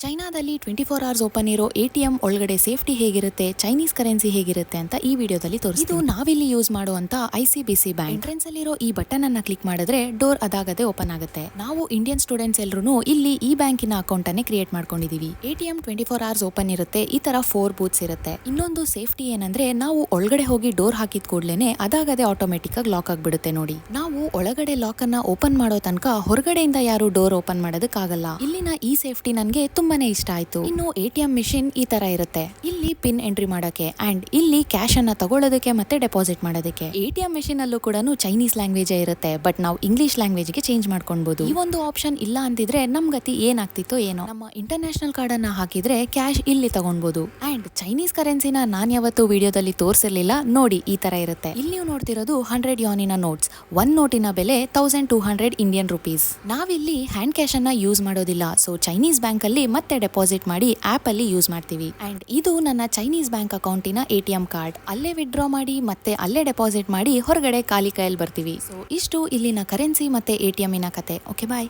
ಚೈನಾದಲ್ಲಿ 24 hours open ಇರೋ ATM ಒಳಗಡೆ safety ಹೇಗಿರುತ್ತೆ, ಚೈನೀಸ್ ಕರೆನ್ಸಿ ಹೇಗಿರುತ್ತೆ ಅಂತ ಈ ವಿಡಿಯೋದಲ್ಲಿ ತೋರಿಸ್ತೀವಿ. ಇದು ನಾವಿಲ್ಲಿ ಯೂಸ್ ಮಾಡುವಂತ ಐಸಿಬಿಸಿ ಬ್ಯಾಂಕ್. ಎಂಟ್ರೆನ್ಸ್ ಅಲ್ಲಿರೋ ಈ ಬಟನ್ ಅನ್ನ ಕ್ಲಿಕ್ ಮಾಡಿದ್ರೆ ಡೋರ್ ಅದಾಗದೆ ಓಪನ್ ಆಗುತ್ತೆ. ನಾವು ಇಂಡಿಯನ್ ಸ್ಟೂಡೆಂಟ್ಸ್ ಎಲ್ಲರೂ ಇಲ್ಲಿ ಈ ಬ್ಯಾಂಕಿನ ಅಕೌಂಟ್ ಅನ್ನೇ ಕ್ರಿಯೇಟ್ ಮಾಡ್ಕೊಂಡಿದೀವಿ. ಎಟಿಎಂ 24 ಅವರ್ಸ್ ಓಪನ್ ಇರುತ್ತೆ. ಈ ತರ 4 ಬೂತ್ಸ್ ಇರುತ್ತೆ. ಇನ್ನೊಂದು ಸೇಫ್ಟಿ ಏನಂದ್ರೆ ನಾವು ಒಳಗಡೆ ಹೋಗಿ ಡೋರ್ ಹಾಕಿದ ಕೂಡಲೇ ಅದಾಗದೆ ಆಟೋಮೆಟಿಕ್ ಆಗಿ ಲಾಕ್ ಆಗ್ಬಿಡುತ್ತೆ ನೋಡಿ. ನಾವು ಒಳಗಡೆ ಲಾಕ್ ಅನ್ನ ಓಪನ್ ಮಾಡೋ ತನಕ ಹೊರಗಡೆಯಿಂದ ಯಾರು ಡೋರ್ ಓಪನ್ ಮಾಡೋದಕ್ಕಾಗಲ್ಲ. ಇಲ್ಲಿನ ಈ ಸೇಫ್ಟಿ ನನ್ಗೆ ತುಂಬಾನೇ ಇಷ್ಟ ಆಯ್ತು. ಇನ್ನು ಎಟಿಎಂ ಮಿಷಿನ್ ಈ ತರ ಇರುತ್ತೆ. ಇಲ್ಲಿ ಪಿನ್ ಎಂಟ್ರಿ ಮಾಡಕ್ಕೆ ಅಂಡ್ ಇಲ್ಲಿ ಕ್ಯಾಶ್ ಅನ್ನ ತಗೊಳ್ಳೋದಕ್ಕೆ ಮತ್ತೆ ಡೆಪಾಸಿಟ್ ಮಾಡೋದಕ್ಕೆ. ಎಟಿಎಂ ಮಿಷಿನ್ ಅಲ್ಲೂ ಕೂಡ ಚೈನೀಸ್ ಲ್ಯಾಂಗ್ವೇಜ್ ಇರುತ್ತೆ, ಬಟ್ ನಾವು ಇಂಗ್ಲಿಷ್ ಲ್ಯಾಂಗ್ವೇಜ್ ಗೆ ಚೇಂಜ್ ಮಾಡ್ಕೊಬಹುದು. ಈ ಒಂದು ಆಪ್ಷನ್ ಇಲ್ಲ ಅಂದಿದ್ರೆ ನಮ್ ಗತಿ ಏನಾಗ್ತಿತ್ತೋ ಏನೋ. ನಮ್ಮ ಇಂಟರ್ನ್ಯಾಷನಲ್ ಕಾರ್ಡ್ ಅನ್ನ ಹಾಕಿದ್ರೆ ಕ್ಯಾಶ್ ಇಲ್ಲಿ ತಗೊಳ್ಬಹುದು. ಅಂಡ್ ಚೈನೀಸ್ ಕರೆನ್ಸಿನ ನಾನ್ ಯಾವತ್ತು ವಿಡಿಯೋದಲ್ಲಿ ತೋರಿಸಿರ್ಲಿಲ್ಲ ನೋಡಿ. ಈ ತರ ಇರುತ್ತೆ. ಇಲ್ಲಿ ನೀವು ನೋಡ್ತಿರೋದು 100 ಯಾನಿನ ನೋಟ್ಸ್. 1 ನೋಟಿನ ಬೆಲೆ 1200 ಇಂಡಿಯನ್ ರುಪೀಸ್. ನಾವಿಲ್ಲಿ ಹ್ಯಾಂಡ್ ಕ್ಯಾಶ್ ಅನ್ನ ಯೂಸ್ ಮಾಡೋದಿಲ್ಲ. ಸೊ ಚೈನೀಸ್ ಬ್ಯಾಂಕ್ ಅಲ್ಲಿ ಮತ್ತೆ ಡೆಪಾಸಿಟ್ ಮಾಡಿ ಆಪ್ ಅಲ್ಲಿ ಯೂಸ್ ಮಾಡ್ತೀವಿ. ಅಂಡ್ ಇದು ನನ್ನ ಚೈನೀಸ್ ಬ್ಯಾಂಕ್ ಅಕೌಂಟಿನ ಎಟಿಎಂ ಕಾರ್ಡ್. ಅಲ್ಲೇ ವಿತ್ಡ್ರಾ ಮಾಡಿ ಮತ್ತೆ ಅಲ್ಲೇ ಡೆಪಾಸಿಟ್ ಮಾಡಿ ಹೊರಗಡೆ ಖಾಲಿ ಕೈಯಲ್ಲಿ ಬರ್ತೀವಿ. ಸೊ ಇಷ್ಟು ಇಲ್ಲಿನ ಕರೆನ್ಸಿ ಮತ್ತೆ ಎಟಿಎಂ ಇನ ಕತೆ. ಓಕೆ ಬಾಯ್.